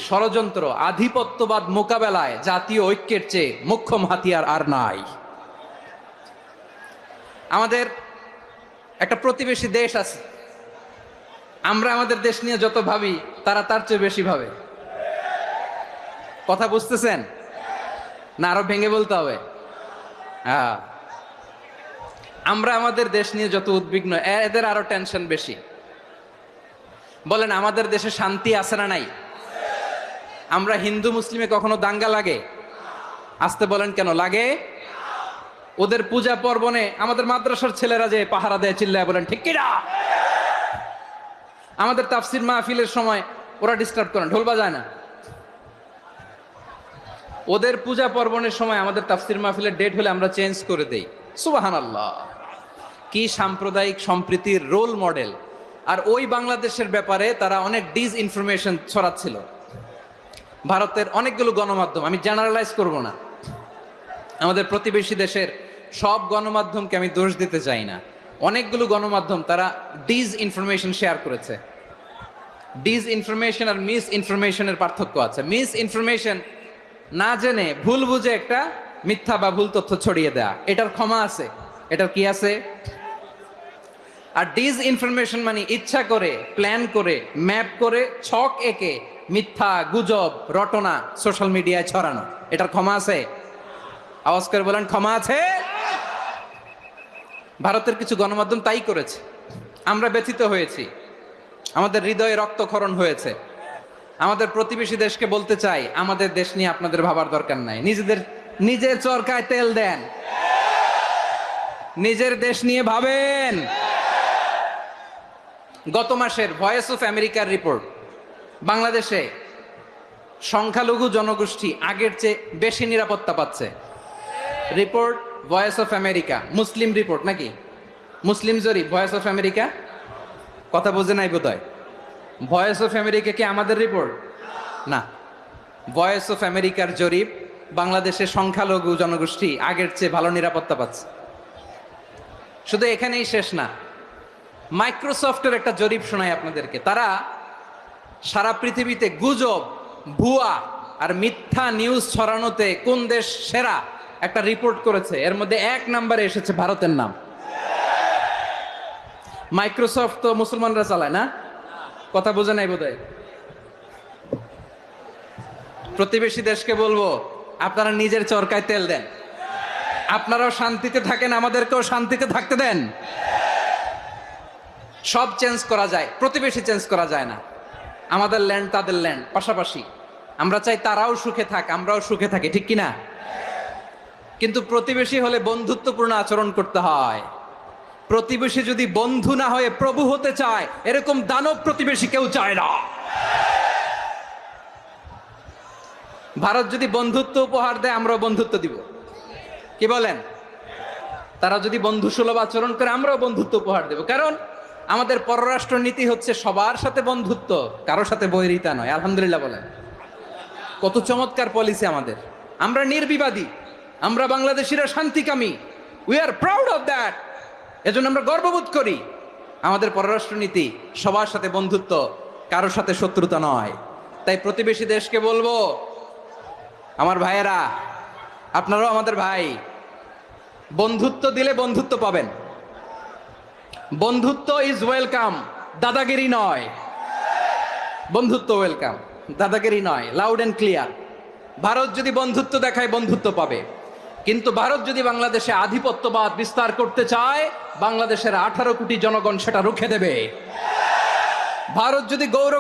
ষড়যন্ত্র আধিপত্যবাদ মোকাবেলায় জাতীয় ঐক্যের চেয়ে মোক্ষম হাতিয়ার আর নাই। আমাদের একটা প্রতিবেশী দেশ আছে, আমরা আমাদের দেশ নিয়ে যত ভাবি তারা তার চেয়ে বেশি ভাবে। কথা বুঝতেছেন না? আরো ভেঙে বলতে হবে। হ্যাঁ, আমরা আমাদের দেশ নিয়ে যত উদ্বিগ্ন, এদের আরো টেনশন বেশি। বলেন, আমাদের দেশে শান্তি আছে না নাই? আমরা হিন্দু মুসলিমে কখনো দাঙ্গা লাগে? আসতে বলেন, কেন লাগে? ওদের পূজা পর্বণে আমাদের মাদ্রাসার ছেলেরা যে পাহারা দেয়, চিল্লায় বলেন ঠিক কিনা? আমাদের তাফসির মাহফিলের সময় ওরা ডিস্টার্ব করেন, ঢোল বাজায় না। ওদের পূজা পর্বণের সময় আমাদের তাফসির মাহফিলের ডেট হলে আমরা চেঞ্জ করে দেই। সুবহানাল্লাহ, কি সাম্প্রদায়িক সম্প্রীতির রোল মডেল। আর ওই বাংলাদেশের ব্যাপারে তারা অনেক ডিসইনফরমেশন ছড়াচ্ছিল। ভারতের অনেকগুলো গণমাধ্যম, আমি জেনারেলাইজ করব না, আমাদের প্রতিবেশী দেশের সব গণমাধ্যমকে আমি দোষ দিতে চাই না, অনেকগুলো গণমাধ্যম তারা ডিসইনফরমেশন শেয়ার করেছে। ডিসইনফরমেশন আর মিস ইনফরমেশনের পার্থক্য আছে। মিস ইনফরমেশন না জেনে ভুল বুঝে একটা মিথ্যা বা ভুল তথ্য ছড়িয়ে দেয়া, এটার ক্ষমা আছে, এটার কি আছে? আর ডিসইনফরমেশন মানে ইচ্ছা করে, প্ল্যান করে, ম্যাপ করে, ছক এঁকে মিথ্যা, গুজব, রটনা সোশ্যাল মিডিয়ায় ছড়ানো, এটার ক্ষমা আছে? আওয়াজ করে বলেন, ক্ষমা আছে? ভারতের কিছু গণমাধ্যম তাই করেছে, আমরা ব্যথিত হয়েছি, আমাদের হৃদয়ে রক্তক্ষরণ হয়েছে। আমাদের প্রতিবেশী দেশকে বলতে চাই, আমাদের দেশ নিয়ে আপনাদের ভাবার দরকার নাই, নিজের চরকায় তেল দেন, নিজের দেশ নিয়ে ভাবেন। গত মাসের ভয়েস অফ আমেরিকার রিপোর্ট, বাংলাদেশে সংখ্যালঘু জনগোষ্ঠী আগের চেয়ে বেশি নিরাপত্তা পাচ্ছে। Report voice of America, Muslim report নাকি? মুসলিম জরিপ, ভয়েস অফ আমেরিকা। কথা বোঝে নাই বোধহয়। ভয়েস অফ আমেরিকা কি আমাদের রিপোর্ট? না, ভয়েস অফ আমেরিকার জরিপ, বাংলাদেশের সংখ্যালঘু জনগোষ্ঠী আগের চেয়ে ভালো নিরাপত্তা পাচ্ছে। শুধু এখানেই শেষ না, মাইক্রোসফটের একটা জরিপ শোনায় আপনাদেরকে। তারা সারা পৃথিবীতে গুজব, ভুয়া আর মিথ্যা নিউজ ছড়ানোতে কোন দেশ সেরা একটা রিপোর্ট করেছে। এর মধ্যে 1 নম্বরে এসেছে ভারতের নাম। মাইক্রোসফট তো মুসলমানরা চালায় না? কথা বোঝে নাই বোধহয়। প্রতিবেশী দেশকে বলবো, আপনারা নিজের চরকায় তেল দেন, আপনারাও শান্তিতে থাকেন, আমাদেরকেও শান্তিতে থাকতে দেন। সব চেঞ্জ করা যায়, প্রতিবেশী চেঞ্জ করা যায় না। আমাদের ল্যান্ড তাদের ল্যান্ড, পাশাপাশি। আমরা চাই তারাও সুখে থাক, আমরাও সুখে থাকি, ঠিক কিনা? কিন্তু প্রতিবেশী হলে বন্ধুত্বপূর্ণ আচরণ করতে হয়। প্রতিবেশী যদি বন্ধু না হয়ে প্রভু হতে চায়, এরকম দানব প্রতিবেশী কেউ চায় না। ভারত যদি বন্ধুত্ব উপহার দেয়, আমরাও বন্ধুত্ব দিব, কি বলেন? তারা যদি বন্ধু সুলভ আচরণ করে, আমরাও বন্ধুত্ব উপহার দেব। কারণ আমাদের পররাষ্ট্র নীতি হচ্ছে সবার সাথে বন্ধুত্ব, কারোর সাথে বৈরিতা নয়। আলহামদুলিল্লাহ বলেন, কত চমৎকার পলিসি আমাদের। আমরা নির্বিবাদী, আমরা বাংলাদেশিরা শান্তিকামী, we are proud of that. এজন্য আমরা গর্ববোধ করি। আমাদের পররাষ্ট্র নীতি সবার সাথে বন্ধুত্ব, কারোর সাথে শত্রুতা নয়। তাই প্রতিবেশী দেশকে বলবো, আমার ভাইয়েরা, আপনারাও আমাদের ভাই, বন্ধুত্ব দিলে বন্ধুত্ব পাবেন। বন্ধুত্ব ইজ ওয়েলকাম, দাদাগিরি নয়। বন্ধুত্ব ওয়েলকাম, দাদাগিরি নয়। Loud and clear. ভারত যদি বন্ধুত্ব দেখায়, বন্ধুত্ব পাবে। কিন্তু ভারত যদি বাংলাদেশে আধিপত্যবাদ বিস্তার করতে চায়, বাংলাদেশের 18 কোটি জনগণ সেটা রুখে দেবে। ভারত যদি গৌর